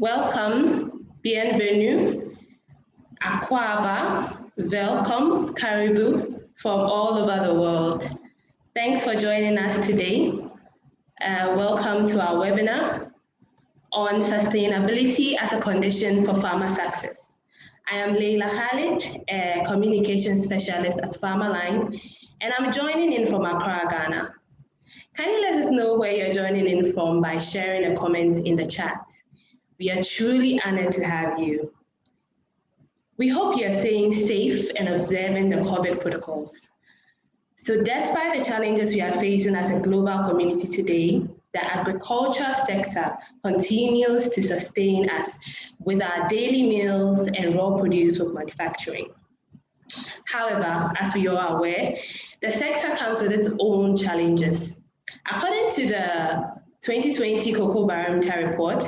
Welcome, bienvenue, Aquaba, welcome, Caribou from all over the world. Thanks for joining us today. Welcome to our webinar on sustainability as a condition for farmer success. I am Leila Khalid, a communication specialist at Farmerline, and I'm joining in from Accra, Ghana. Can you let us know where you're joining in from by sharing a comment in the chat? We are truly honored to have you. We hope you're staying safe and observing the COVID protocols. So despite the challenges we are facing as a global community today, the agriculture sector continues to sustain us with our daily meals and raw produce of manufacturing. However, as we are aware, the sector comes with its own challenges. According to the 2020 Cocoa Barometer report,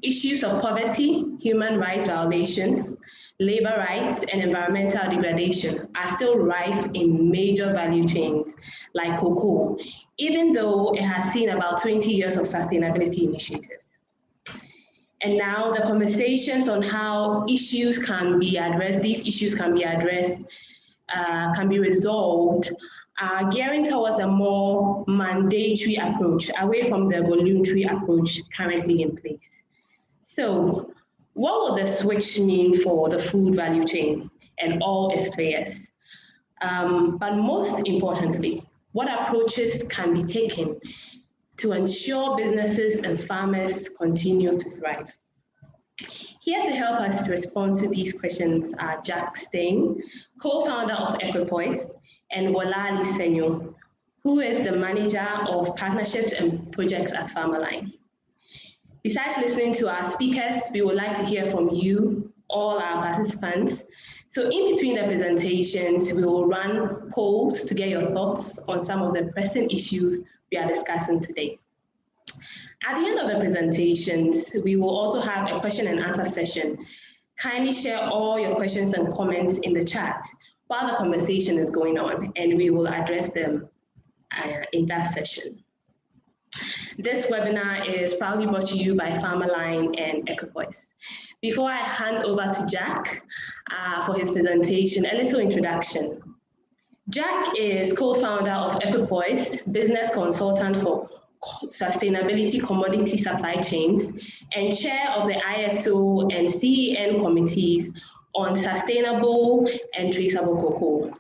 issues of poverty, human rights violations, labor rights, and environmental degradation are still rife in major value chains like cocoa, even though it has seen about 20 years of sustainability initiatives. And now the conversations on how issues can be addressed, these issues can be addressed, can be resolved, are gearing towards a more mandatory approach, away from the voluntary approach currently in place. So, what will the switch mean for the food value chain and all its players? But most importantly, what approaches can be taken to ensure businesses and farmers continue to thrive? Here to help us respond to these questions are Jack Stein, co-founder of Equipoise, and Wolali Senyo, who is the manager of partnerships and projects at Farmerline. Besides listening to our speakers, we would like to hear from you, all our participants. So in between the presentations, we will run polls to get your thoughts on some of the pressing issues we are discussing today. At the end of the presentations, we will also have a question and answer session. Kindly share all your questions and comments in the chat while the conversation is going on, and we will address them in that session. This webinar is proudly brought to you by Farmerline and Equipoise. Before I hand over to Jack for his presentation, a little introduction. Jack is co-founder of Equipoise, business consultant for sustainability commodity supply chains, and chair of the ISO and CEN committees on sustainable and traceable cocoa.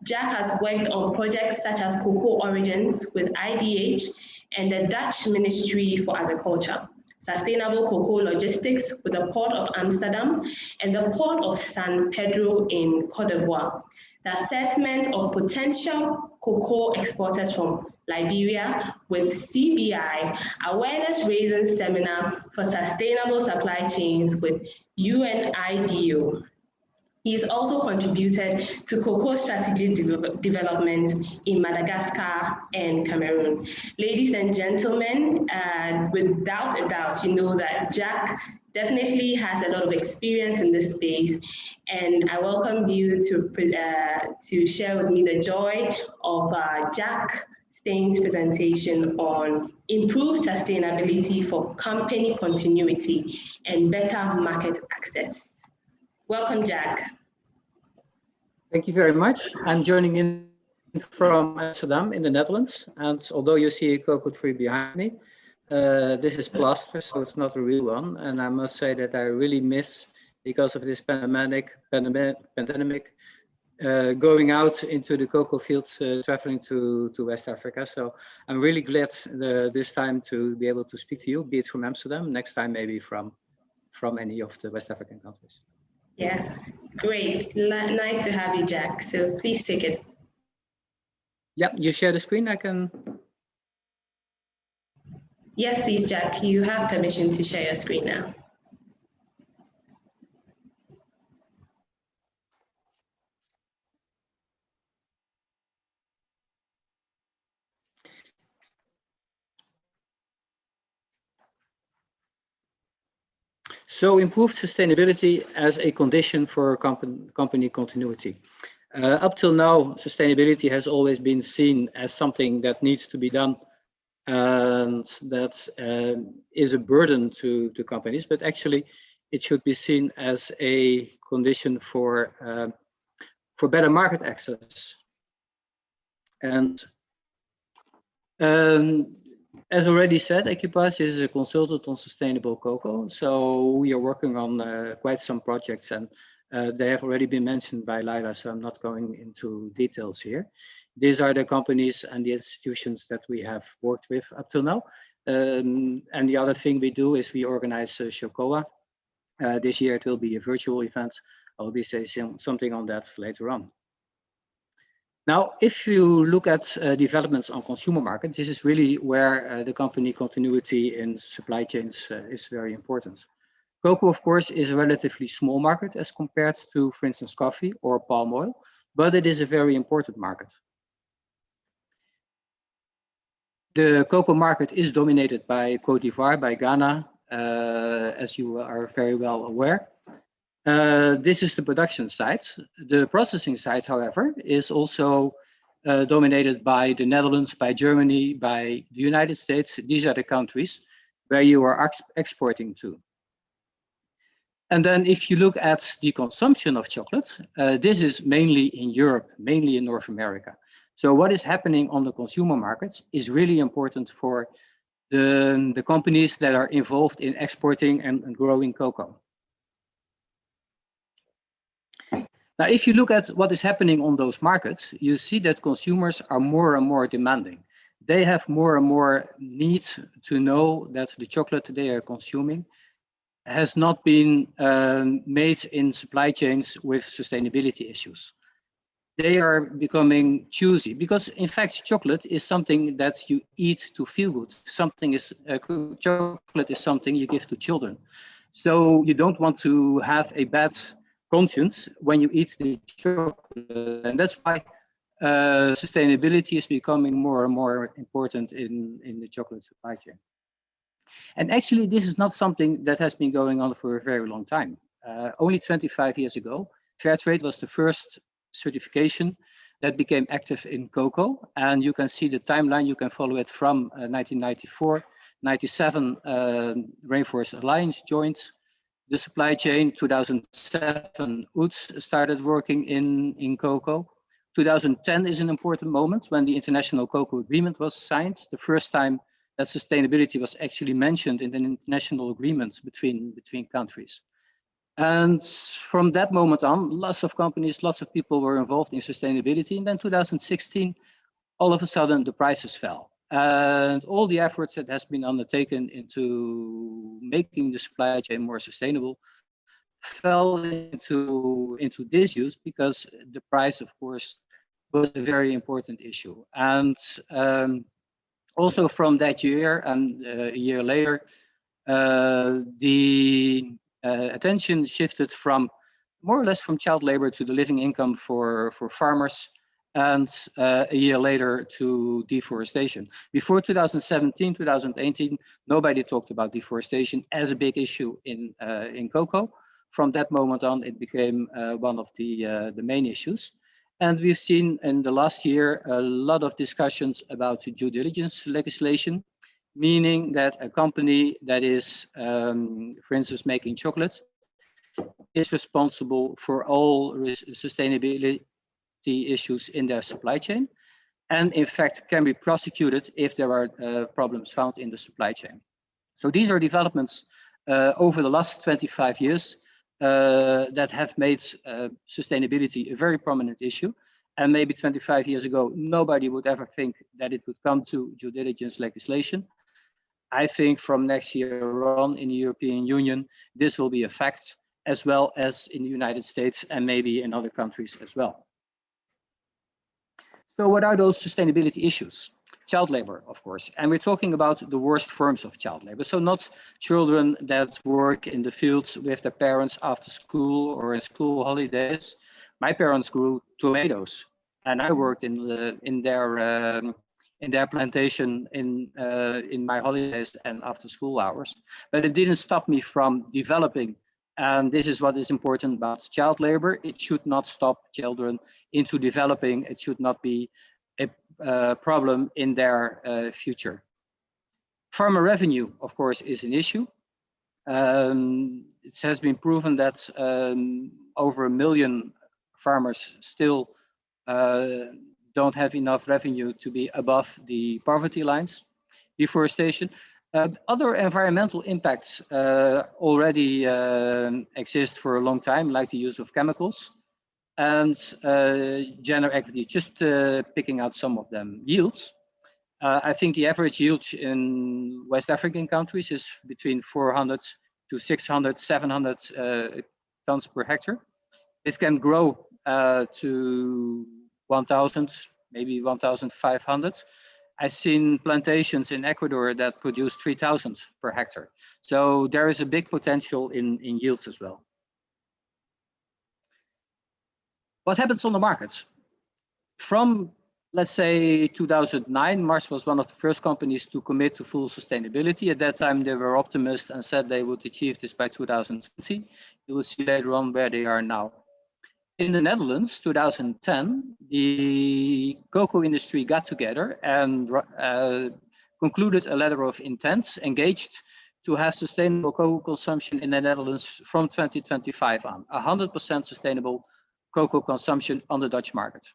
Jack has worked on projects such as Cocoa Origins with IDH and the Dutch Ministry for Agriculture, sustainable cocoa logistics with the Port of Amsterdam and the Port of San Pedro in Cote d'Ivoire, the assessment of potential cocoa exporters from Liberia with CBI, awareness raising seminar for sustainable supply chains with UNIDO. He has also contributed to cocoa strategy development in Madagascar and Cameroon. Ladies and gentlemen, without a doubt, you know that Jack definitely has a lot of experience in this space, and I welcome you to share with me the joy of Jack Stein's presentation on improved sustainability for company continuity and better market access. Welcome, Jack. Thank you very much. I'm joining in from Amsterdam in the Netherlands. And although you see a cocoa tree behind me, this is plaster, so it's not a real one. And I must say that I really miss, because of this pandemic, going out into the cocoa fields, traveling to West Africa. So I'm really glad this time to be able to speak to you, be it from Amsterdam, next time maybe from any of the West African countries. Yeah, great. Nice to have you, Jack. So please take it. Yeah, you share the screen, I can. Yes, please, Jack. You have permission to share your screen now. So improved sustainability as a condition for company continuity. Up till now, sustainability has always been seen as something that needs to be done and that is a burden to companies, but actually it should be seen as a condition for better market access. And as already said, Equipas is a consultant on sustainable cocoa. So we are working on quite some projects, and they have already been mentioned by Laila, so I'm not going into details here. These are the companies and the institutions that we have worked with up till now. And the other thing we do is we organize Chocoa. This year it will be a virtual event. I'll be saying something on that later on. Now, if you look at developments on consumer market, this is really where the company continuity in supply chains is very important. Cocoa, of course, is a relatively small market as compared to, for instance, coffee or palm oil, but it is a very important market. The cocoa market is dominated by Cote d'Ivoire, by Ghana, as you are very well aware. This is the production side. The processing side, however, is also dominated by the Netherlands, by Germany, by the United States. These are the countries where you are exporting to. And then if you look at the consumption of chocolate, this is mainly in Europe, mainly in North America. So what is happening on the consumer markets is really important for the companies that are involved in exporting and growing cocoa. Now, if you look at what is happening on those markets, you see that consumers are more and more demanding. They have more and more need to know that the chocolate they are consuming has not been made in supply chains with sustainability issues. They are becoming choosy because, in fact, chocolate is something that you eat to feel good. Chocolate is something you give to children. So you don't want to have a bad conscience when you eat the chocolate, and that's why sustainability is becoming more and more important in the chocolate supply chain. And actually, this is not something that has been going on for a very long time. Only 25 years ago, Fairtrade was the first certification that became active in cocoa, and you can see the timeline. You can follow it from 1994, 97. Rainforest Alliance joined the supply chain. 2007, UTZ started working in cocoa. 2010 is an important moment when the International Cocoa Agreement was signed, the first time that sustainability was actually mentioned in an international agreement between countries. And from that moment on, lots of companies, lots of people were involved in sustainability. And then 2016, all of a sudden, the prices fell. And all the efforts that has been undertaken into making the supply chain more sustainable fell into disuse because the price, of course, was a very important issue. And also from that year and a year later, the attention shifted from more or less from child labor to the living income for farmers, and a year later to deforestation. Before 2017, 2018, nobody talked about deforestation as a big issue in cocoa. From that moment on, it became one of the main issues. And we've seen in the last year a lot of discussions about due diligence legislation, meaning that a company that is, for instance, making chocolate is responsible for all sustainability issues in their supply chain, and in fact can be prosecuted if there are problems found in the supply chain. So these are developments over the last 25 years that have made sustainability a very prominent issue. And maybe 25 years ago, nobody would ever think that it would come to due diligence legislation. I think from next year on in the European Union, this will be a fact, as well as in the United States and maybe in other countries as well. So what are those sustainability issues? Child labor, of course, and we're talking about the worst forms of child labor. So not children that work in the fields with their parents after school or in school holidays. My parents grew tomatoes, and I worked in their plantation in my holidays and after school hours. But it didn't stop me from developing. And this is what is important about child labor. It should not stop children into developing. It should not be a problem in their future. Farmer revenue, of course, is an issue. It has been proven that over 1 million farmers still don't have enough revenue to be above the poverty lines. Deforestation. Other environmental impacts already exist for a long time, like the use of chemicals and gender equity, just picking out some of them. Yields. I think the average yield in West African countries is between 400 to 600, 700 tons per hectare. This can grow to 1,000, maybe 1,500. I've seen plantations in Ecuador that produce 3,000 per hectare. So there is a big potential in yields as well. What happens on the markets? From, let's say, 2009, Mars was one of the first companies to commit to full sustainability. At that time, they were optimistic and said they would achieve this by 2020. You will see later on where they are now. In the Netherlands, 2010, the cocoa industry got together and concluded a letter of intent, engaged to have sustainable cocoa consumption in the Netherlands from 2025 on, 100% sustainable cocoa consumption on the Dutch market.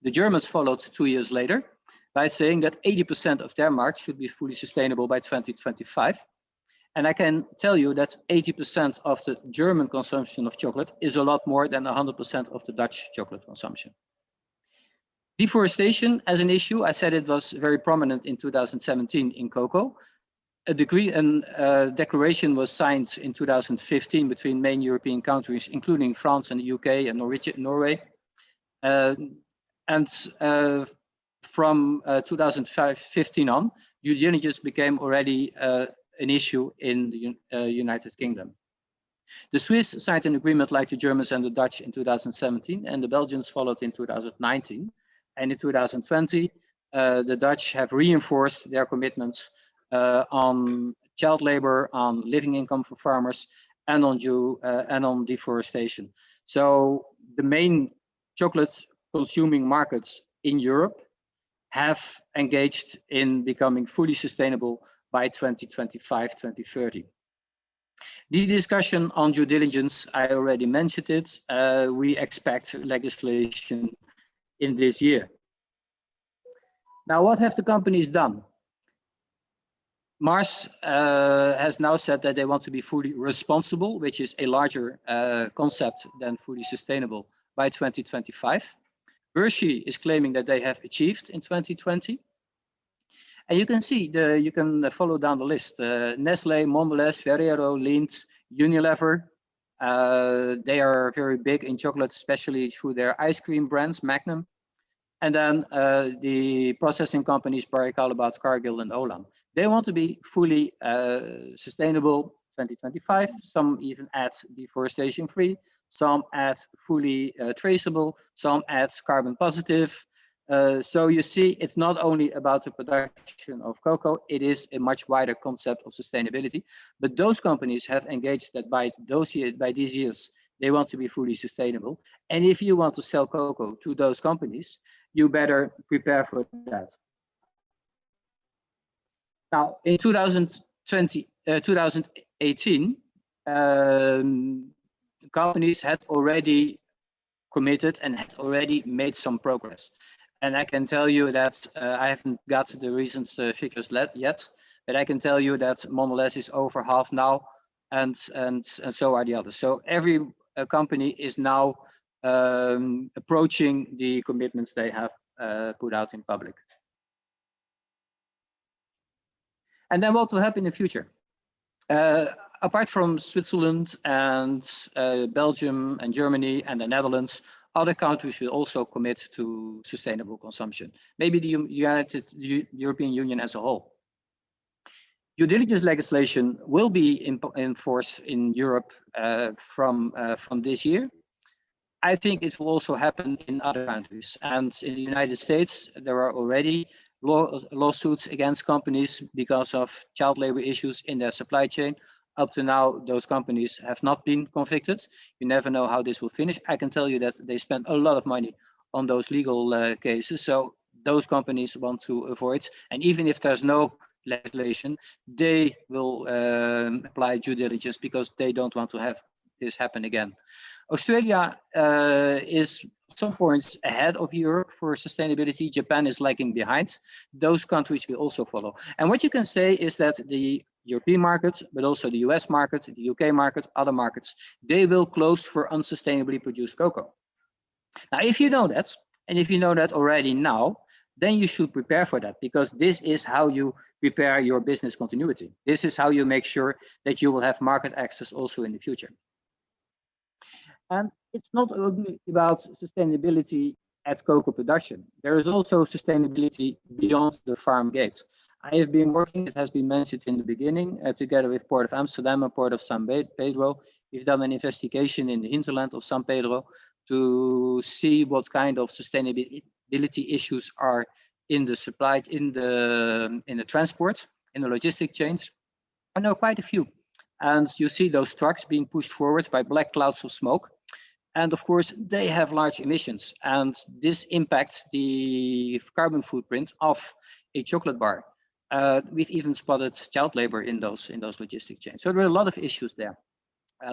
The Germans followed 2 years later by saying that 80% of their market should be fully sustainable by 2025. And I can tell you that 80% of the German consumption of chocolate is a lot more than 100% of the Dutch chocolate consumption. Deforestation as an issue, I said it was very prominent in 2017 in cocoa. A declaration was signed in 2015 between main European countries, including France and the UK and Norway. From 2015 on, due diligence became already an issue in the United Kingdom. The Swiss signed an agreement like the Germans and the Dutch in 2017, and the Belgians followed in 2019. And in 2020, the Dutch have reinforced their commitments on child labor, on living income for farmers, and on deforestation. So the main chocolate consuming markets in Europe have engaged in becoming fully sustainable by 2025, 2030. The discussion on due diligence, I already mentioned it. We expect legislation in this year. Now, what have the companies done? Mars has now said that they want to be fully responsible, which is a larger concept than fully sustainable, by 2025. Hershey is claiming that they have achieved in 2020. And you can see, you can follow down the list. Nestle, Mondelez, Ferrero, Lindt, Unilever. They are very big in chocolate, especially through their ice cream brands, Magnum. And then the processing companies, Barry Callebaut, Cargill, and Olam. They want to be fully sustainable 2025. Some even add deforestation free. Some add fully traceable. Some add carbon positive. So you see, it's not only about the production of cocoa, it is a much wider concept of sustainability. But those companies have engaged that by these years, they want to be fully sustainable. And if you want to sell cocoa to those companies, you better prepare for that. Now, in 2018, companies had already committed and had already made some progress. And I can tell you that I haven't got the recent figures yet, but I can tell you that Mondelez is over half now, and so are the others. So every company is now approaching the commitments they have put out in public. And then what will happen in the future? Apart from Switzerland and Belgium and Germany and the Netherlands, other countries will also commit to sustainable consumption. Maybe the European Union as a whole. Due diligence legislation will be in force in Europe from this year. I think it will also happen in other countries. And in the United States, there are already lawsuits against companies because of child labor issues in their supply chain. Up to now, those companies have not been convicted. You never know how this will finish. I can tell you that they spend a lot of money on those legal cases. So those companies want to avoid. And even if there's no legislation, they will apply due diligence because they don't want to have this happen again. Australia is at some points ahead of Europe for sustainability. Japan is lagging behind. Those countries will also follow. And what you can say is that the European market, but also the US market, the UK market, other markets, they will close for unsustainably produced cocoa. Now, if you know that, and if you know that already now, then you should prepare for that, because this is how you prepare your business continuity. This is how you make sure that you will have market access also in the future. And it's not only about sustainability at cocoa production. There is also sustainability beyond the farm gate. I have been working, it has been mentioned in the beginning, together with Port of Amsterdam and Port of San Pedro. We've done an investigation in the hinterland of San Pedro to see what kind of sustainability issues are in the supply, in the transport, in the logistic chains. And there are quite a few. And you see those trucks being pushed forward by black clouds of smoke. And of course, they have large emissions, and this impacts the carbon footprint of a chocolate bar. We've even spotted child labor in those logistic chains. So there are a lot of issues there.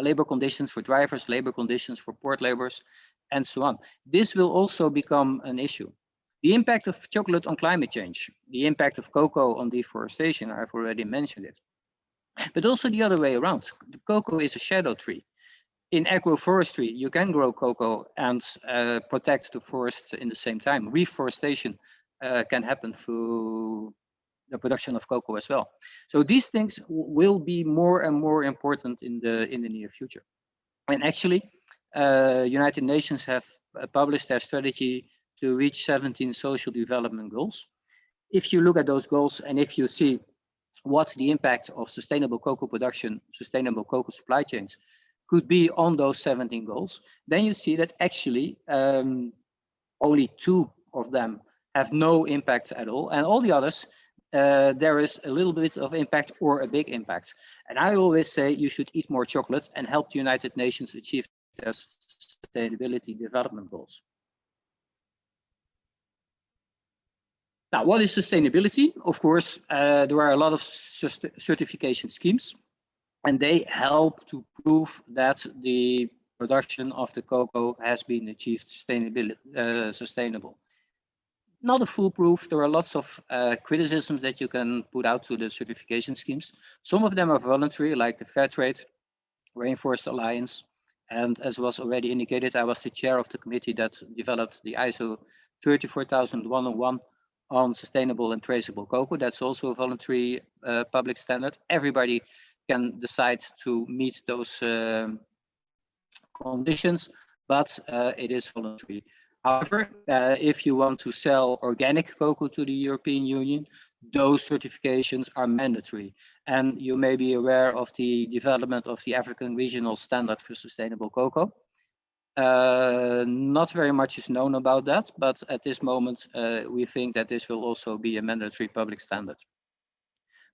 Labor conditions for drivers, labor conditions for port laborers, and so on. This will also become an issue. The impact of chocolate on climate change, the impact of cocoa on deforestation, I've already mentioned it. But also the other way around. The cocoa is a shadow tree. In agroforestry, you can grow cocoa and protect the forest in the same time. Reforestation can happen through the production of cocoa as well. So these things will be more and more important in the near future. And actually, United Nations have published their strategy to reach 17 social development goals. If you look at those goals and if you see what the impact of sustainable cocoa production, sustainable cocoa supply chains could be on those 17 goals, then you see that actually only 2 of them have no impact at all, and all the others, there is a little bit of impact or a big impact. And I always say you should eat more chocolate and help the United Nations achieve their sustainability development goals. Now, what is sustainability? Of course, there are a lot of certification schemes, and they help to prove that the production of the cocoa has been achieved sustainable. Not a foolproof. There are lots of criticisms that you can put out to the certification schemes. Some of them are voluntary, like the Fairtrade, Rainforest Alliance, and as was already indicated, I was the chair of the committee that developed the ISO 34101 on sustainable and traceable cocoa. That's also a voluntary public standard. Everybody can decide to meet those conditions, but it is voluntary. However, if you want to sell organic cocoa to the European Union, those certifications are mandatory. And you may be aware of the development of the African Regional Standard for Sustainable Cocoa. Not very much is known about that, but at this moment, we think that this will also be a mandatory public standard.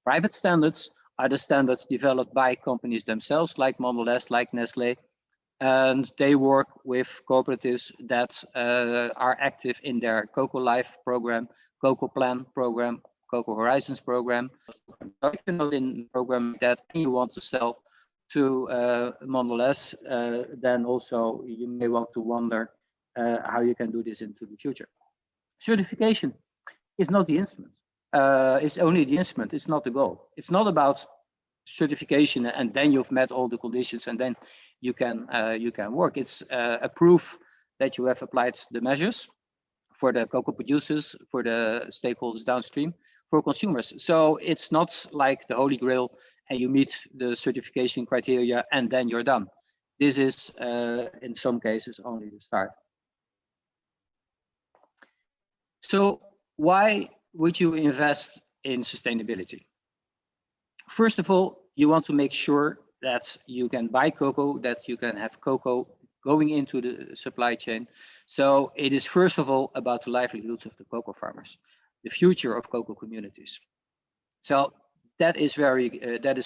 Private standards are the standards developed by companies themselves, like Mondelez, like Nestlé, and they work with cooperatives that are active in their Cocoa Life program, Cocoa Plan program, Cocoa Horizons program. So if you're not in a program like that and you want to sell to Mondelez, then also you may want to wonder how you can do this into the future. Certification is not the instrument. It's only the instrument. It's not the goal. It's not about certification and then you've met all the conditions and then you can work. It's a proof that you have applied the measures for the cocoa producers, for the stakeholders downstream, for consumers. So it's not like the Holy Grail and you meet the certification criteria and then you're done. This is in some cases only the start. So why would you invest in sustainability? First of all, you want to make sure that you can buy cocoa, that you can have cocoa going into the supply chain. So it is first of all about the livelihoods of the cocoa farmers, the future of cocoa communities. So that is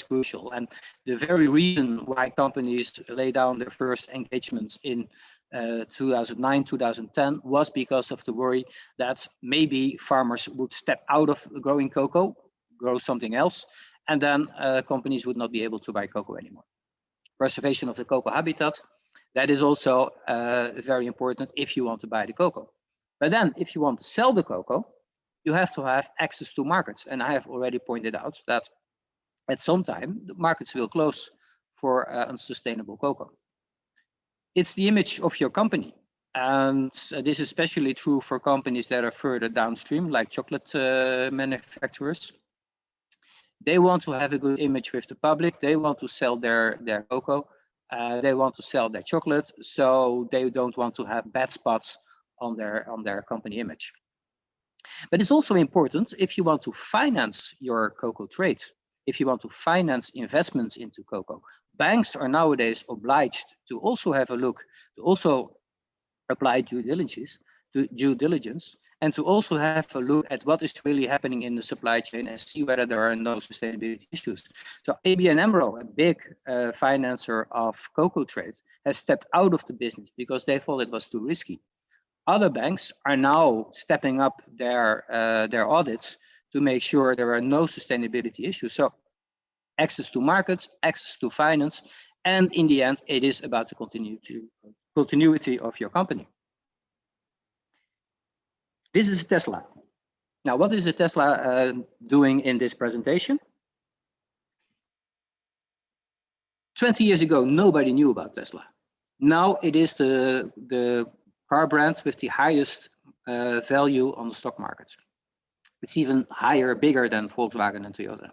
crucial. And the very reason why companies lay down their first engagements in 2009, 2010 was because of the worry that maybe farmers would step out of growing cocoa grow something else, and then companies would not be able to buy cocoa anymore. Preservation of the cocoa habitat, that is also very important if you want to buy the cocoa. But then if you want to sell the cocoa, you have to have access to markets. And I have already pointed out that at some time, the markets will close for unsustainable cocoa. It's the image of your company. And this is especially true for companies that are further downstream, like chocolate manufacturers. They want to have a good image with the public. They want to sell their cocoa. They want to sell their chocolate. So they don't want to have bad spots on their company image. But it's also important if you want to finance your cocoa trade, if you want to finance investments into cocoa. Banks are nowadays obliged to also have a look, to also apply due diligence, and to also have a look at what is really happening in the supply chain and see whether there are no sustainability issues. So ABN AMRO, a big financer of cocoa trade, has stepped out of the business because they thought it was too risky. Other banks are now stepping up their audits to make sure there are no sustainability issues. So access to markets, access to finance, and in the end, it is about the continuity of your company. This is Tesla. Now, what is a Tesla doing in this presentation? 20 years ago, nobody knew about Tesla. Now it is the car brand with the highest value on the stock market. It's even higher, bigger than Volkswagen and Toyota.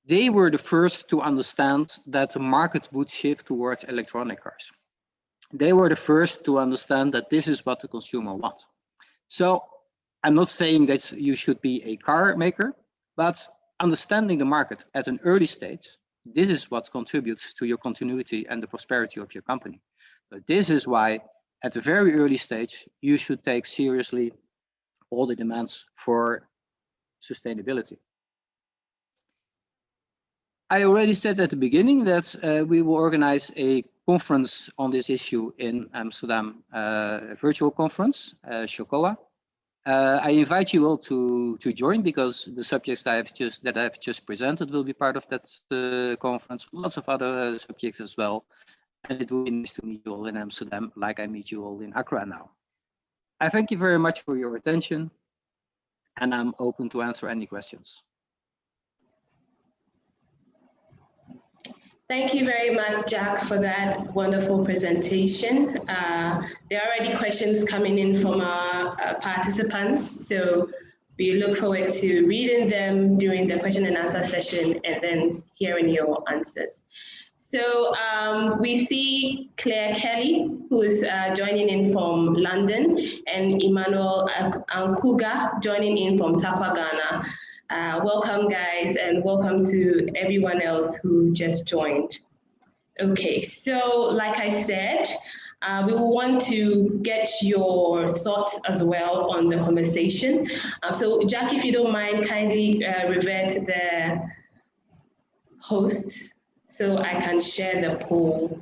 They were the first to understand that the market would shift towards electronic cars. They were the first to understand that this is what the consumer wants. So I'm not saying that you should be a car maker, but understanding the market at an early stage, this is what contributes to your continuity and the prosperity of your company. But this is why at a very early stage, you should take seriously all the demands for sustainability. I already said at the beginning that we will organize a conference on this issue in Amsterdam, a virtual conference, Cocoa. I invite you all to join because the subjects that I've just presented will be part of that conference. Lots of other subjects as well. And it will be nice to meet you all in Amsterdam, like I meet you all in Accra now. I thank you very much for your attention, and I'm open to answer any questions. Thank you very much, Jack, for that wonderful presentation. There are already questions coming in from our participants, so we look forward to reading them during the question and answer session and then hearing your answers. So we see Claire Kelly, who is joining in from London, and Emmanuel Ankuga joining in from Takwa, Ghana. Welcome, guys, and welcome to everyone else who just joined. Okay, so like I said, we will want to get your thoughts as well on the conversation. So Jack, if you don't mind, kindly revert the host so I can share the poll.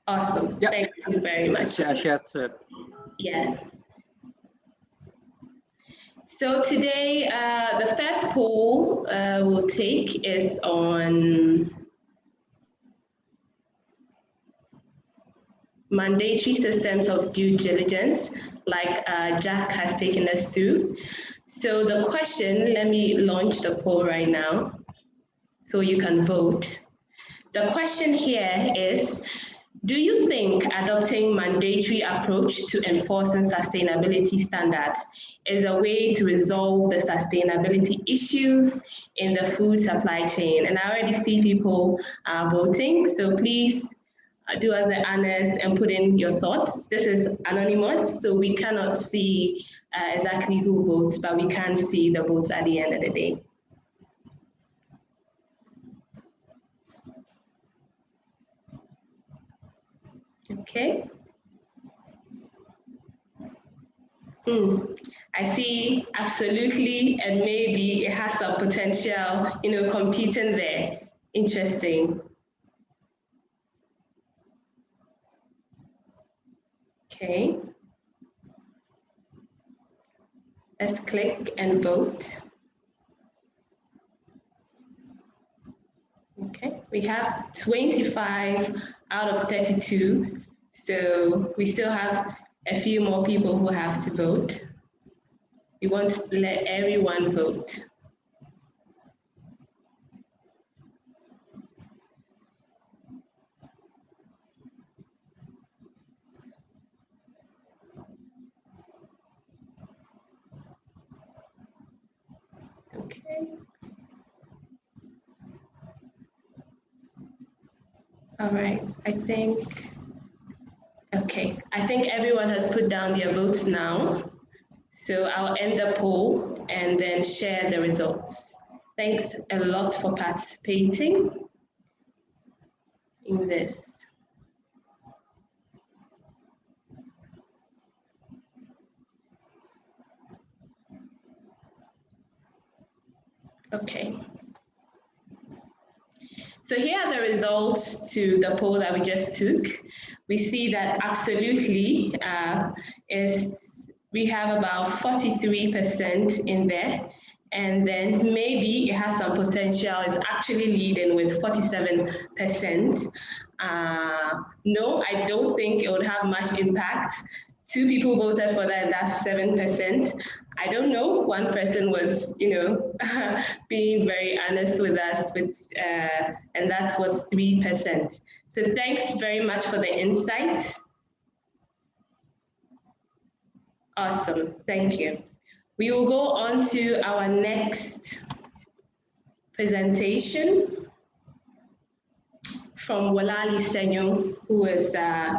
Awesome. Yeah. Thank you very much. Yeah. So today, the first poll we'll take is on mandatory systems of due diligence, like Jack has taken us through. So the question, let me launch the poll right now so you can vote. The question here is, do you think adopting mandatory approach to enforcing sustainability standards is a way to resolve the sustainability issues in the food supply chain? And I already see people voting, so please do us the honors and put in your thoughts. This is anonymous, so we cannot see exactly who votes, but we can see the votes at the end of the day. Okay. I see absolutely and maybe it has some potential, competing there. Interesting. Okay. Let's click and vote. Okay, we have 25 out of 32. So we still have a few more people who have to vote. We want to let everyone vote. Okay. All right, I think everyone has put down their votes now. So I'll end the poll and then share the results. Thanks a lot for participating in this. Okay. So here are the results to the poll that we just took. We see that absolutely we have about 43% in there. And then maybe it has some potential. It's actually leading with 47%. No, I don't think it would have much impact. 2 people voted for that, and that's 7%. I don't know. One person was, being very honest with us, and that was 3%. So thanks very much for the insights. Awesome, thank you. We will go on to our next presentation from Wolali Senyo, who is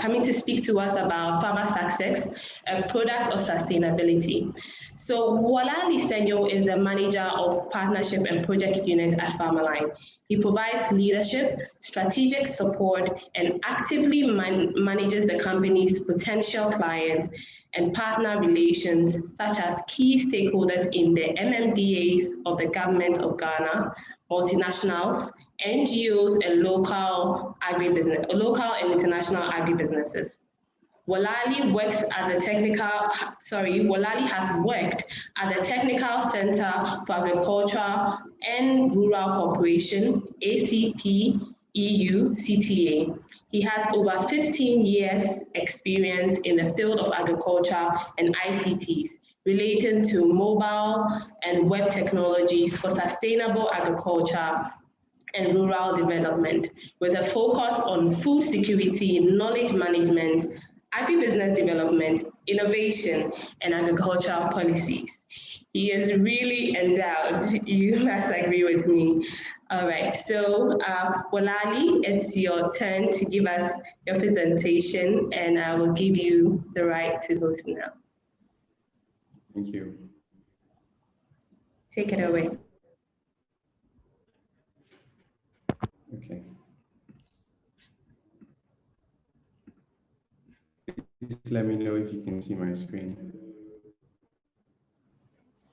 coming to speak to us about farmer success, a product of sustainability. So Wolali Senyo is the manager of partnership and project unit at Farmerline. He provides leadership, strategic support, and actively manages the company's potential clients and partner relations, such as key stakeholders in the MMDAs of the Government of Ghana, multinationals, NGOs, and local and international agribusinesses. Wolali has worked at the Technical Center for Agriculture and Rural Cooperation, ACP EU CTA. He has over 15 years experience in the field of agriculture and ICTs relating to mobile and web technologies for sustainable agriculture and rural development, with a focus on food security, knowledge management, agribusiness development, innovation, and agricultural policies. He is really endowed, you must agree with me. All right, so Wolali, it's your turn to give us your presentation, and I will give you the right to host now. Thank you. Take it away. Okay. Please let me know if you can see my screen.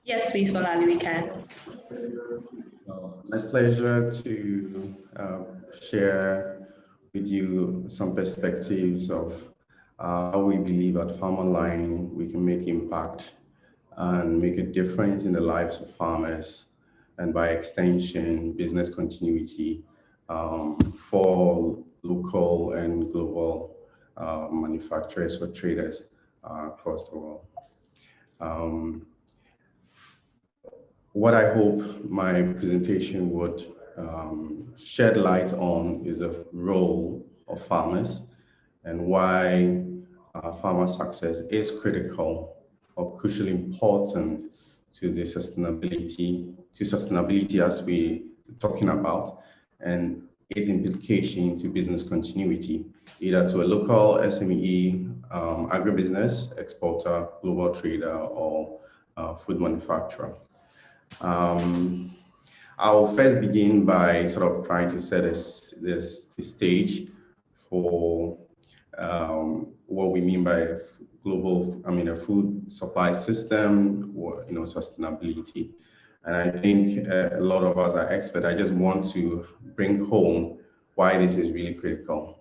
Yes, please, Wolali, we can. My pleasure to share with you some perspectives of how we believe at Farmerline we can make impact and make a difference in the lives of farmers, and by extension, business continuity for local and global manufacturers or traders across the world. What I hope my presentation would shed light on is the role of farmers and why farmer success is critical or crucially important to the sustainability as we are talking about, and its implication to business continuity, either to a local SME, agribusiness, exporter, global trader, or food manufacturer. I'll first begin by sort of trying to set this stage for what we mean by a food supply system, or sustainability. And I think a lot of us are experts. I just want to bring home why this is really critical.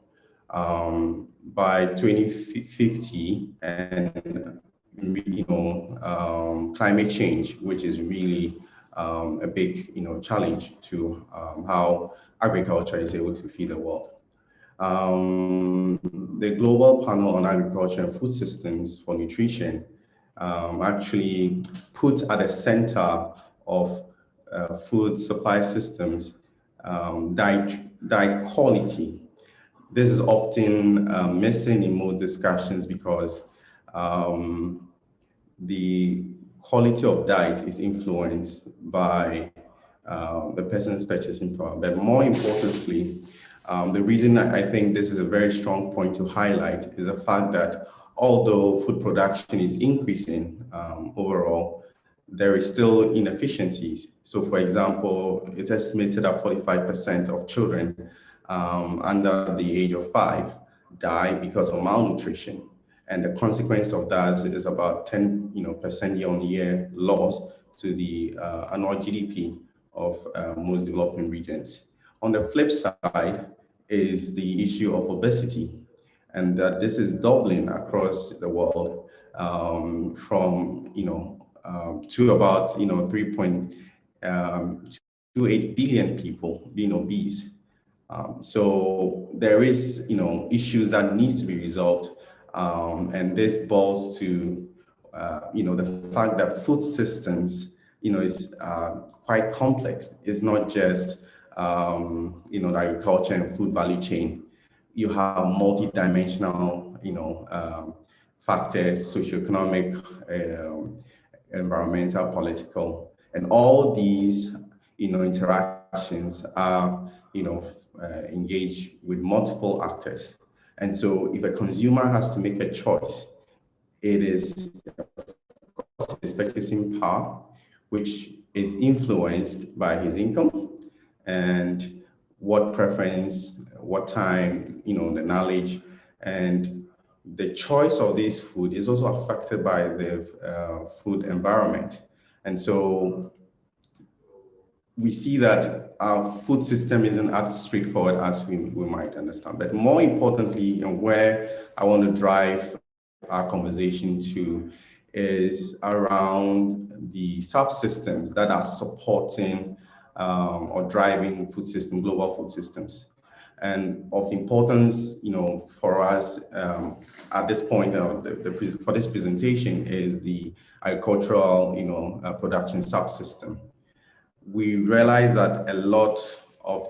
By 2050, and climate change, which is really a big challenge to how agriculture is able to feed the world. The Global Panel on Agriculture and Food Systems for Nutrition actually put at the center of food supply systems diet quality. This is often missing in most discussions because the quality of diet is influenced by the person's purchasing power. But more importantly, the reason I think this is a very strong point to highlight is the fact that although food production is increasing overall, there is still inefficiencies. So for example, it's estimated that 45% of children under the age of 5 die because of malnutrition. And the consequence of that is about 10% year-on-year loss to the annual GDP of most developing regions. On the flip side is the issue of obesity, and that this is doubling across the world from to about 3.28 billion people being obese. So there is issues that needs to be resolved, and this boils to the fact that food systems is quite complex. It's not just the agriculture and food value chain. You have multi-dimensional factors, socioeconomic, environmental, political, and all these interactions are engaged with multiple actors. And so if a consumer has to make a choice, it is his purchasing power, which is influenced by his income and what preference, what time, the knowledge, and the choice of this food is also affected by the food environment. And so we see that our food system isn't as straightforward as we might understand. But more importantly, and where I want to drive our conversation to is around the subsystems that are supporting or driving global food systems. And of importance, for us at this point, for this presentation is the agricultural, production subsystem. We realize that a lot of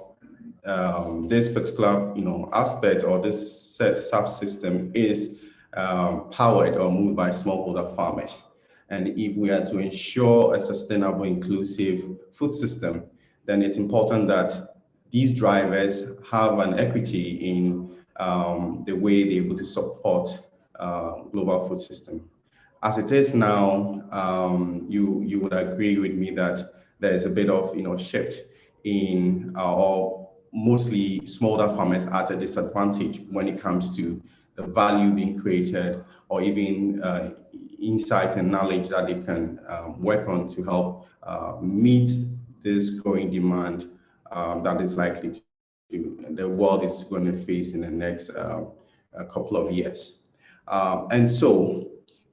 this particular, aspect or this subsystem is powered or moved by smallholder farmers. And if we are to ensure a sustainable, inclusive food system, then it's important that these drivers have an equity in the way they're able to support global food system. As it is now, you would agree with me that there is a bit of shift in or mostly smallholder farmers at a disadvantage when it comes to the value being created or even insight and knowledge that they can work on to help meet this growing demand that is likely the world is going to face in the next couple of years. And so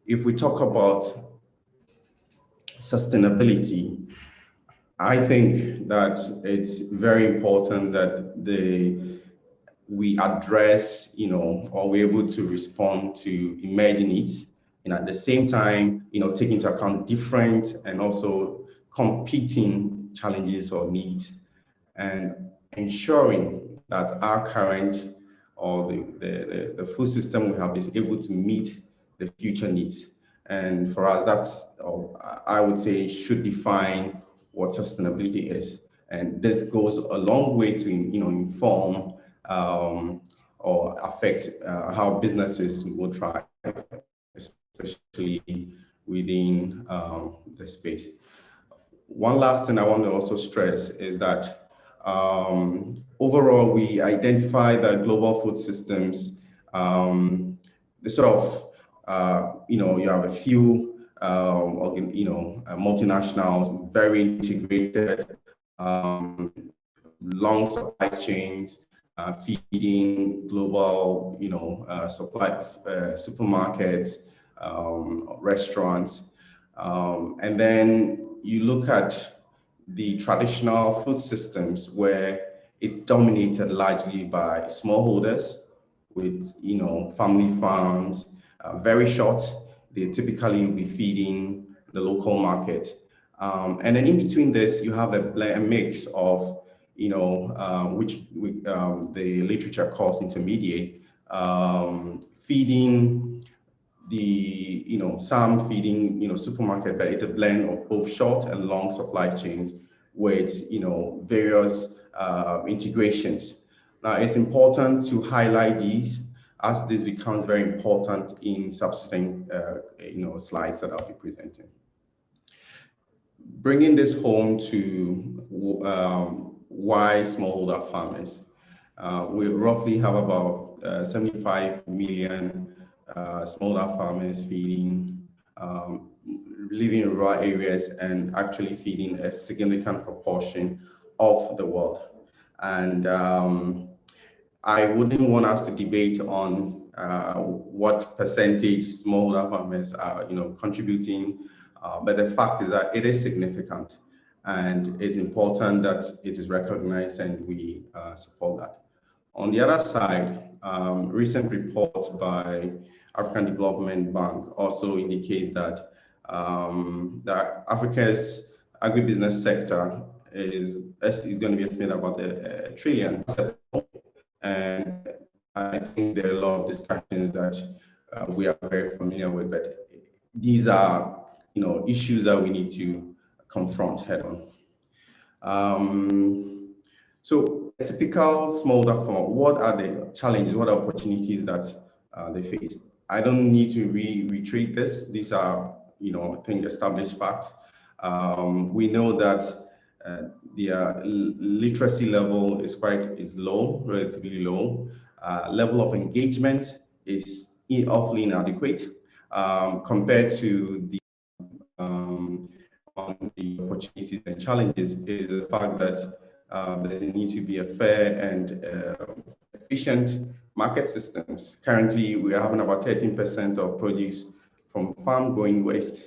if we talk about sustainability, I think that it's very important that we address, or we're able to respond to emerging needs, and at the same time, take into account different and also competing challenges or needs, and ensuring that our current or the food system we have is able to meet the future needs. And for us, that's, I would say, should define what sustainability is. And this goes a long way to inform or affect how businesses will thrive, especially within the space. One last thing I want to also stress is that overall, we identify that global food systems, the sort of, you have a few multinationals, very integrated, long supply chains, feeding global, supply supermarkets, restaurants, and then you look at the traditional food systems where it's dominated largely by smallholders with, family farms, very short. They typically will be feeding the local market. And then in between this, you have a mix of, the literature calls intermediate, feeding some feeding, supermarket, but it's a blend of both short and long supply chains with, various integrations. Now, it's important to highlight these as this becomes very important in subsequent, slides that I'll be presenting. Bringing this home to why smallholder farmers. We roughly have about 75 million smallholder farmers feeding, living in rural areas and actually feeding a significant proportion of the world. And I wouldn't want us to debate on what percentage smallholder farmers are, contributing, but the fact is that it is significant, and it's important that it is recognized and we support that. On the other side, recent reports by African Development Bank also indicates that Africa's agribusiness sector is going to be estimated about $1 trillion. And I think there are a lot of discussions that we are very familiar with, but these are, issues that we need to confront head on. So a typical smallholder farmer, what are the challenges, what are opportunities that they face? I don't need to retreat this. These are, I think, established facts. We know that the literacy level is low, relatively low. Level of engagement is awfully inadequate compared to the opportunities and challenges. Is the fact that there's a need to be a fair and efficient market systems. Currently, we are having about 13% of produce from farm going waste.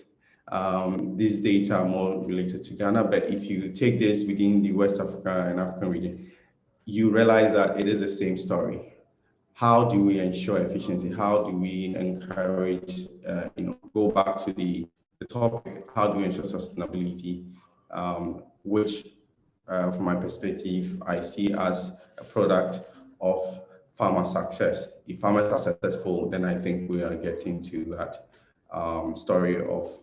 These data are more related to Ghana, but if you take this within the West Africa and African region, you realize that it is the same story. How do we ensure efficiency? How do we encourage, go back to the topic, how do we ensure sustainability, which from my perspective, I see as a product of farmer success. If farmers are successful, then I think we are getting to that story of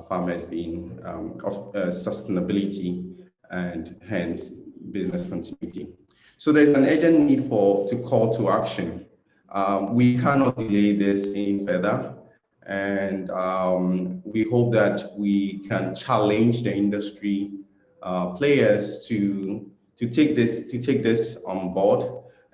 farmers being of sustainability and hence business continuity. So there's an urgent need to call to action. We cannot delay this any further, and we hope that we can challenge the industry players to take this on board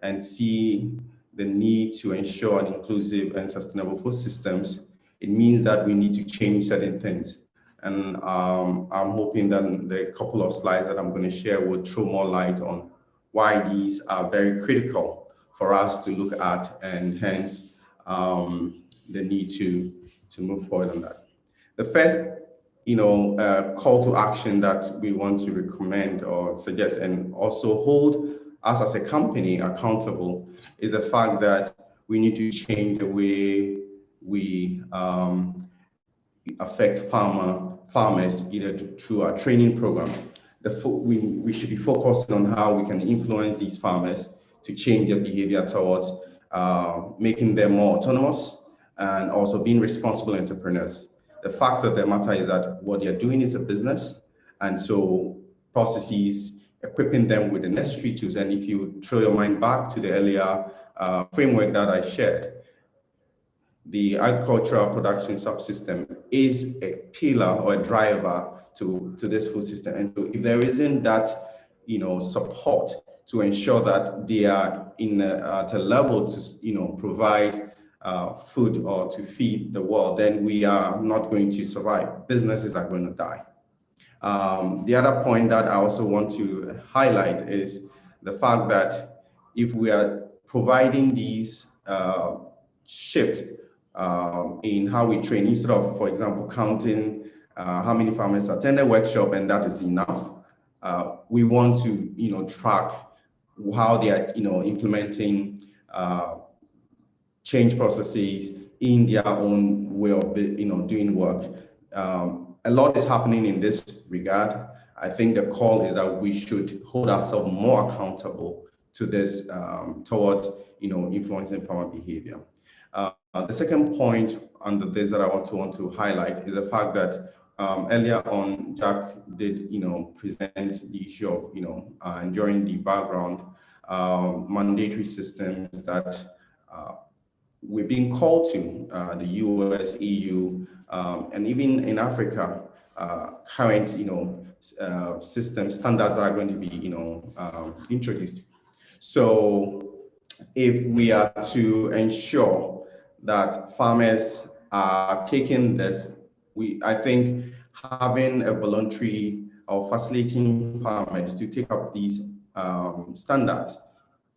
and see the need to ensure an inclusive and sustainable food systems. It means that we need to change certain things. And I'm hoping that the couple of slides that I'm going to share would throw more light on why these are very critical for us to look at, and hence the need to move forward on that. The first, call to action that we want to recommend or suggest and also hold us as a company accountable is the fact that we need to change the way we affect farmers either through our training program. We should be focusing on how we can influence these farmers to change their behavior towards making them more autonomous and also being responsible entrepreneurs. The fact of the matter is that what they're doing is a business, and so processes, equipping them with the necessary tools. And if you throw your mind back to the earlier framework that I shared, the agricultural production subsystem is a pillar or a driver to this food system. And so if there isn't that, support to ensure that they are at a level to, provide food or to feed the world, then we are not going to survive. Businesses are going to die. The other point that I also want to highlight is the fact that if we are providing these shifts in how we train, instead of, for example, counting how many farmers attended workshop and that is enough, we want to track how they are implementing change processes in their own way of doing work. A lot is happening in this regard. I think the call is that we should hold ourselves more accountable to this towards influencing farmer behavior. The second point under this that I want to highlight is the fact that earlier on, Jack did present the issue of and during the background mandatory systems that we're being called to, the US, EU, and even in Africa, current system standards are going to be introduced. So if we are to ensure that farmers are taking this, I think having a voluntary or facilitating farmers to take up these standards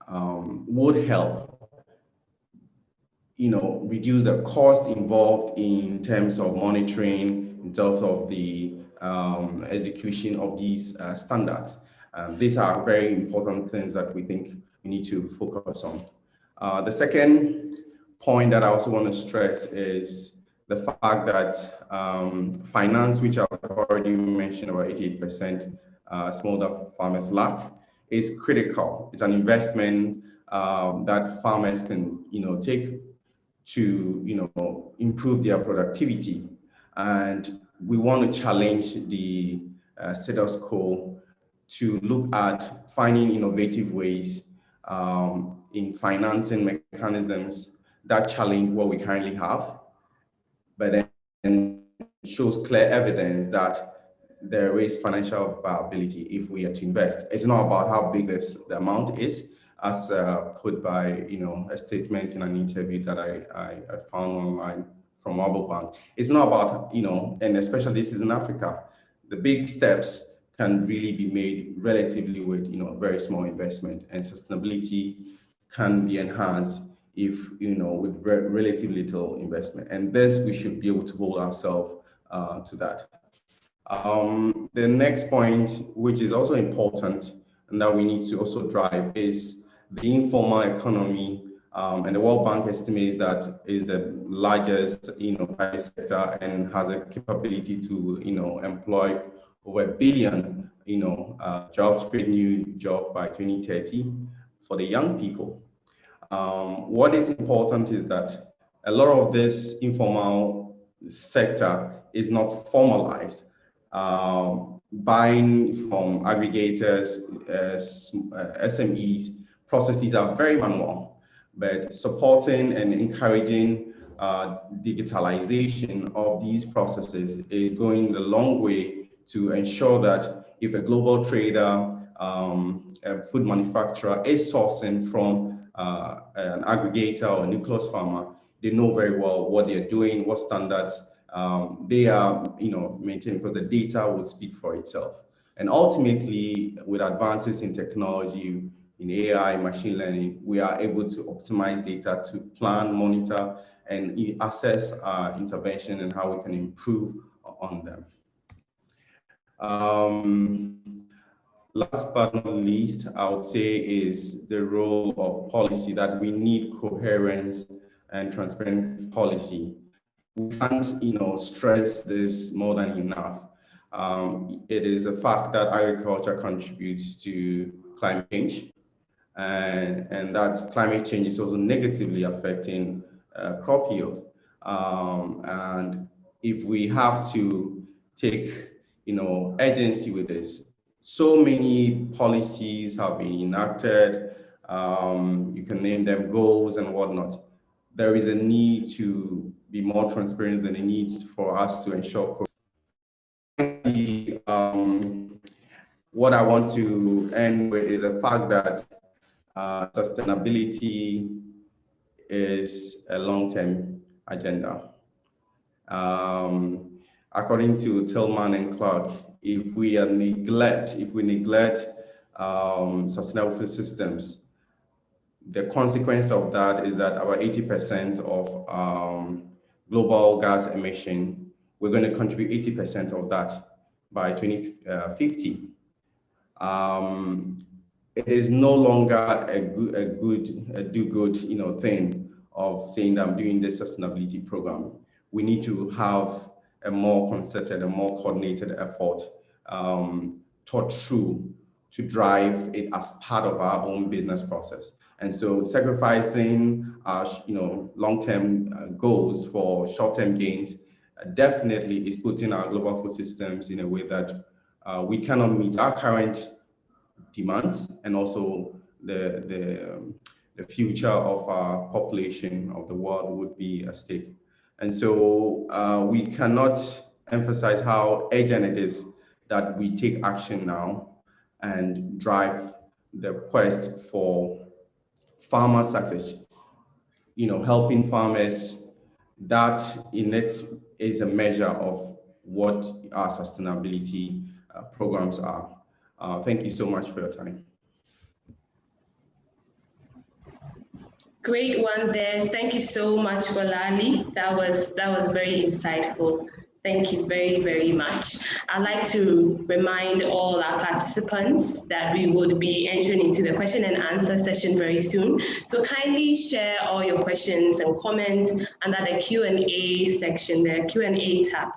would help reduce the cost involved in terms of monitoring, in terms of the execution of these standards. These are very important things that we think we need to focus on. The second point that I also want to stress is the fact that finance, which I've already mentioned, about 88% smallholder farmers lack, is critical. It's an investment that farmers can take to improve their productivity, and we want to challenge the status quo to look at finding innovative ways in financing mechanisms that challenge what we currently have, but then shows clear evidence that there is financial viability if we are to invest. It's not about how big the amount is, as put by a statement in an interview that I found online from Marble Bank. It's not about and especially this is in Africa, the big steps can really be made relatively with very small investment, and sustainability can be enhanced if with relatively little investment. And this, we should be able to hold ourselves to that. The next point, which is also important and that we need to also drive, is the informal economy, and the World Bank estimates that is the largest private sector and has a capability to employ over 1 billion jobs, create new jobs by 2030 for the young people. What is important is that a lot of this informal sector is not formalized. Buying from aggregators, SMEs, processes are very manual, but supporting and encouraging digitalization of these processes is going a long way to ensure that if a global trader, a food manufacturer is sourcing from an aggregator or a nucleus farmer, they know very well what they're doing, what standards they are maintaining, because the data will speak for itself. And ultimately, with advances in technology, in AI, machine learning, we are able to optimize data to plan, monitor, and assess intervention and how we can improve on them. Last but not least, I would say is the role of policy, that we need coherence and transparent policy. We can't stress this more than enough. It is a fact that agriculture contributes to climate change, and that climate change is also negatively affecting crop yield. And if we have to take urgency with this, so many policies have been enacted. You can name them goals and whatnot. There is a need to be more transparent and a need for us to ensure. What I want to end with is the fact that sustainability is a long-term agenda. According to Tillman and Clark, if we neglect sustainable food systems, the consequence of that is that about 80% of global gas emission, we're going to contribute 80% of that by 2050. It is no longer a do-good, thing of saying that I'm doing this sustainability program. We need to have a more concerted, a more coordinated effort thought through to drive it as part of our own business process. And so sacrificing our, long-term goals for short-term gains definitely is putting our global food systems in a way that we cannot meet our current demands and also the future of our population of the world would be at stake. And so we cannot emphasize how urgent it is that we take action now and drive the quest for farmer success, helping farmers. That in it is a measure of what our sustainability programs are. Thank you so much for your time. Great one there. Thank you so much, Walali. That was very insightful. Thank you very, very much. I'd like to remind all our participants that we would be entering into the question and answer session very soon. So kindly share all your questions and comments under the Q&A section, the Q&A tab.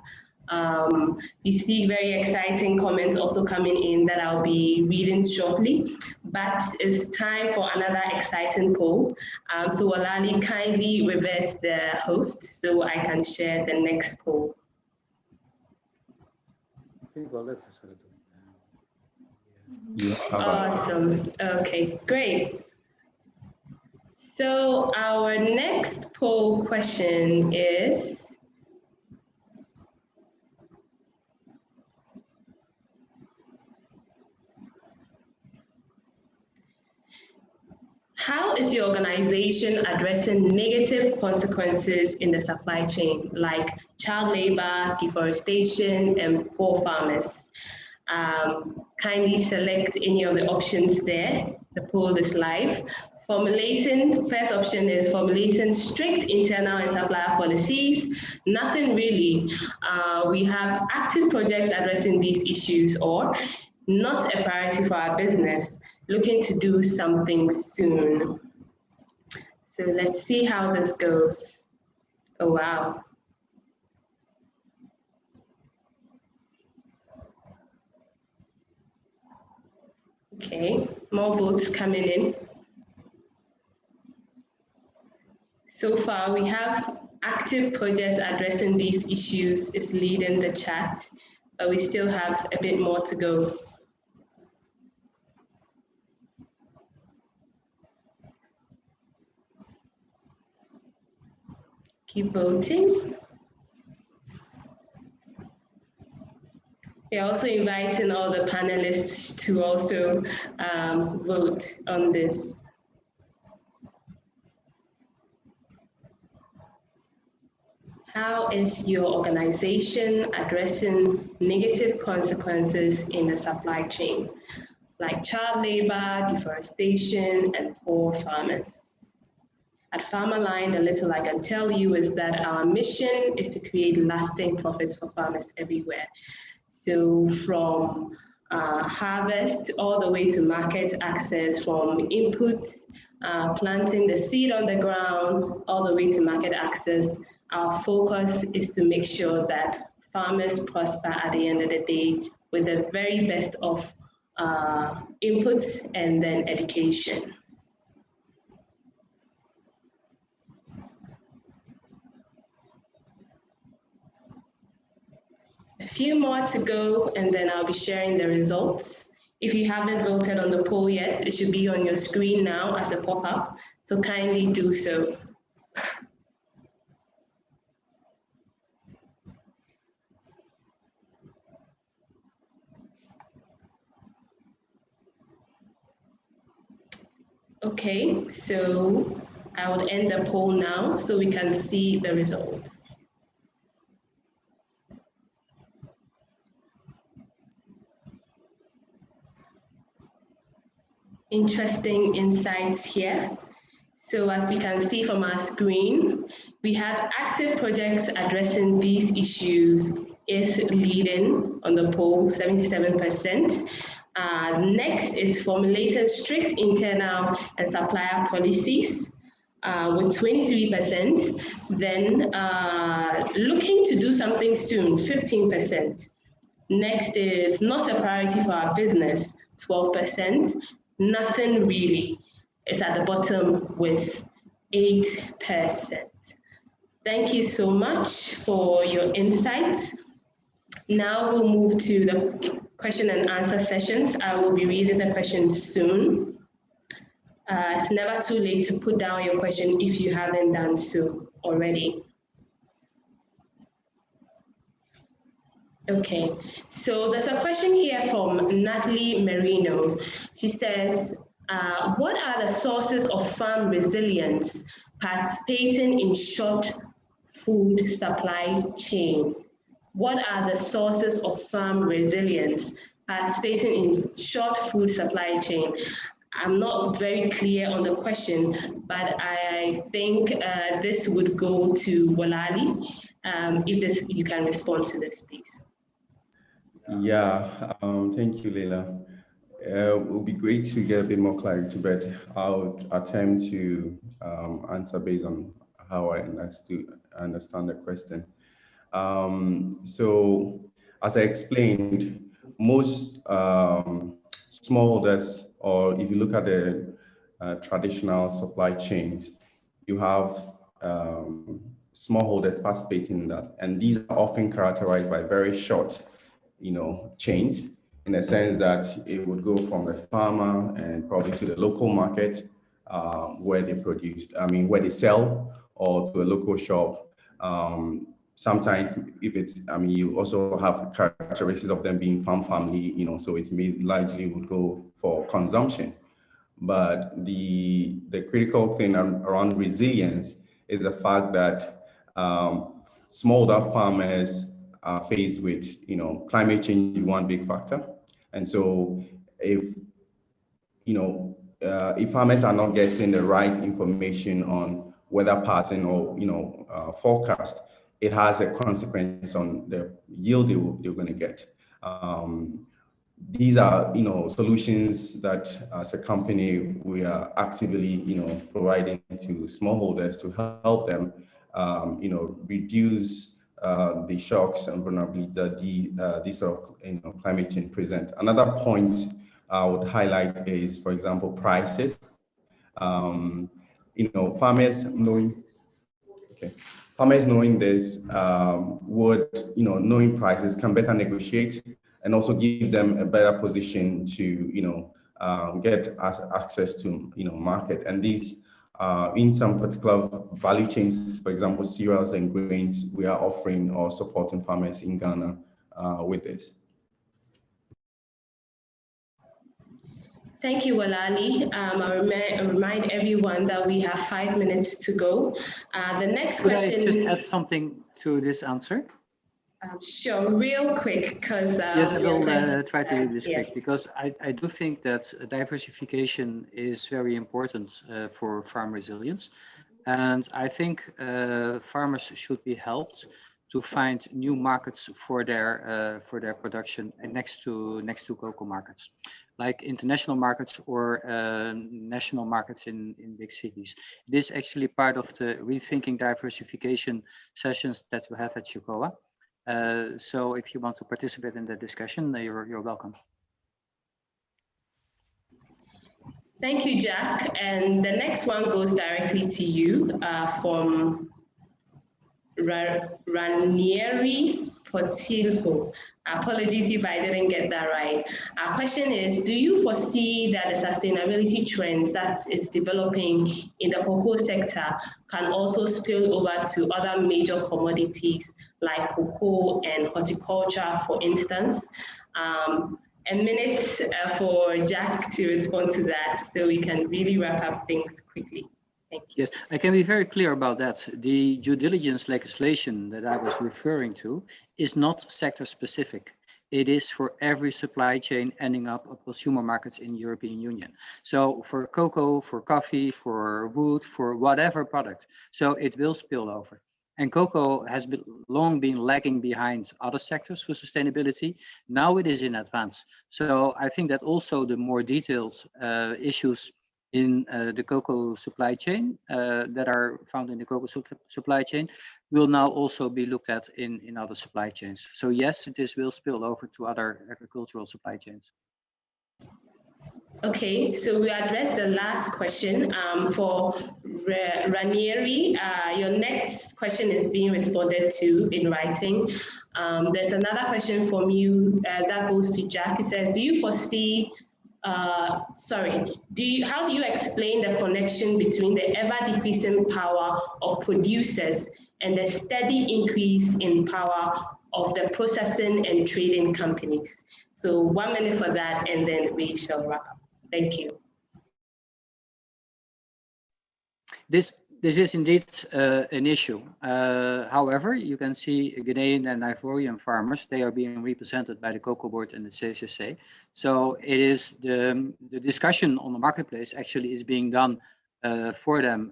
You see very exciting comments also coming in that I'll be reading shortly, but it's time for another exciting poll. So Walali, kindly revert the host so I can share the next poll. Awesome. Okay, great. So our next poll question is, how is your organization addressing negative consequences in the supply chain, like child labor, deforestation, and poor farmers? Kindly select any of the options there. The poll is live. First option is formulating strict internal and supplier policies. Nothing really. We have active projects addressing these issues, or not a priority for our business, looking to do something soon. So let's see how this goes. Oh, wow. Okay, more votes coming in. So far, we have active projects addressing these issues is leading the chat, but we still have a bit more to go. Keep voting. We're also inviting all the panelists to also vote on this. How is your organization addressing negative consequences in the supply chain, like child labor, deforestation, and poor farmers? At Farmerline, the little I can tell you is that our mission is to create lasting profits for farmers everywhere. So from harvest all the way to market access, from inputs, planting the seed on the ground, all the way to market access, our focus is to make sure that farmers prosper at the end of the day with the very best of inputs and then education. A few more to go, and then I'll be sharing the results. If you haven't voted on the poll yet, it should be on your screen now as a pop-up, so kindly do so. Okay, so I would end the poll now so we can see the results. Interesting insights here. So as we can see from our screen, we have active projects addressing these issues is leading on the poll, 77%. Next is formulating strict internal and supplier policies with 23%. Then looking to do something soon, 15%. Next is not a priority for our business, 12%. Nothing really is at the bottom with 8%. Thank you so much for your insights. Now we'll move to the question and answer sessions. I will be reading the questions soon. It's never too late to put down your question if you haven't done so already. Okay, so there's a question here from Natalie Merino. She says, what are the sources of farm resilience participating in short food supply chain? What are the sources of farm resilience participating in short food supply chain? I'm not very clear on the question, but I think this would go to Walali. If you can respond to this, please. Yeah, thank you, Leila. It would be great to get a bit more clarity, but I'll attempt to answer based on how I understand the question. So, as I explained, most smallholders, or if you look at the traditional supply chains, you have smallholders participating in that, and these are often characterized by very short chains, in the sense that it would go from the farmer and probably to the local market where they produce, where they sell, or to a local shop. Sometimes if it's, you also have characteristics of them being farm family, so it largely would go for consumption. But the critical thing around resilience is the fact that smallholder farmers are faced with, climate change is one big factor. And so if farmers are not getting the right information on weather pattern or, forecast, it has a consequence on the yield they're going to get. These are, solutions that as a company, we are actively, providing to smallholders to help them, reduce the shocks and vulnerability that these sort of climate change present. Another point I would highlight is, for example, prices. Farmers knowing this would, knowing prices can better negotiate and also give them a better position to, get access to, market. And these in some particular value chains, for example, cereals and grains, we are offering or supporting farmers in Ghana with this. Thank you, Walali. I'll remind everyone that we have 5 minutes to go. The next question. Could I just add something to this answer? Sure, real quick, because yes, I will try to do this quick, because I do think that diversification is very important for farm resilience, and I think farmers should be helped to find new markets for their production, and next to cocoa markets, like international markets or national markets in big cities. This is actually part of the rethinking diversification sessions that we have at Cocoa. So if you want to participate in the discussion, you're welcome. Thank you, Jack. And the next one goes directly to you from Ranieri Portillo. Apologies if I didn't get that right. Our question is, do you foresee that the sustainability trends that is developing in the cocoa sector can also spill over to other major commodities like cocoa and horticulture, for instance? A minute for Jack to respond to that so we can really wrap up things quickly. Thank you. Yes, I can be very clear about that. The due diligence legislation that I was referring to is not sector specific. It is for every supply chain ending up on consumer markets in European Union. So for cocoa, for coffee, for wood, for whatever product. So it will spill over. And cocoa has long been lagging behind other sectors for sustainability. Now it is in advance. So I think that also the more detailed issues in the cocoa supply chain that are found in the cocoa supply chain will now also be looked at in other supply chains. So yes, this will spill over to other agricultural supply chains. Okay, so we addressed the last question for Ranieri. Your next question is being responded to in writing. There's another question from you that goes to Jack. It says, do you foresee how do you explain the connection between the ever-decreasing power of producers and the steady increase in power of the processing and trading companies? So 1 minute for that, and then we shall wrap up. Thank you. This is indeed an issue. However, you can see Ghanaian and Ivorian farmers, they are being represented by the Cocoa Board and the CCC. So it is the discussion on the marketplace actually is being done for them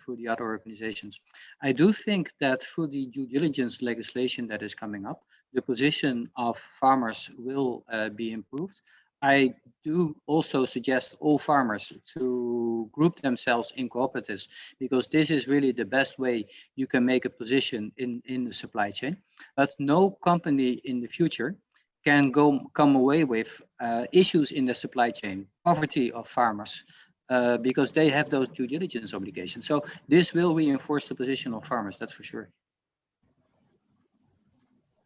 through the other organizations. I do think that through the due diligence legislation that is coming up, the position of farmers will be improved. I do also suggest all farmers to group themselves in cooperatives, because this is really the best way you can make a position in the supply chain. But no company in the future can come away with issues in the supply chain, poverty of farmers, because they have those due diligence obligations. So this will reinforce the position of farmers, that's for sure.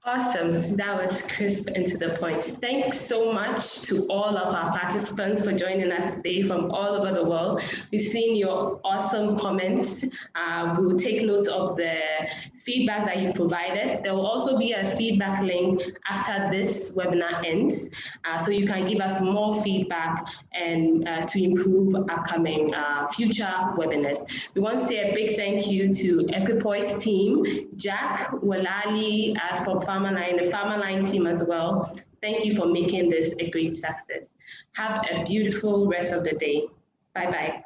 Awesome. That was crisp and to the point. Thanks so much to all of our participants for joining us today from all over the world. We've seen your awesome comments. We will take notes of the feedback that you provided. There will also be a feedback link after this webinar ends, so you can give us more feedback and to improve upcoming future webinars. We want to say a big thank you to Equipoise team, Jack, Walali from Farmerline, the Farmerline team as well. Thank you for making this a great success. Have a beautiful rest of the day. Bye-bye.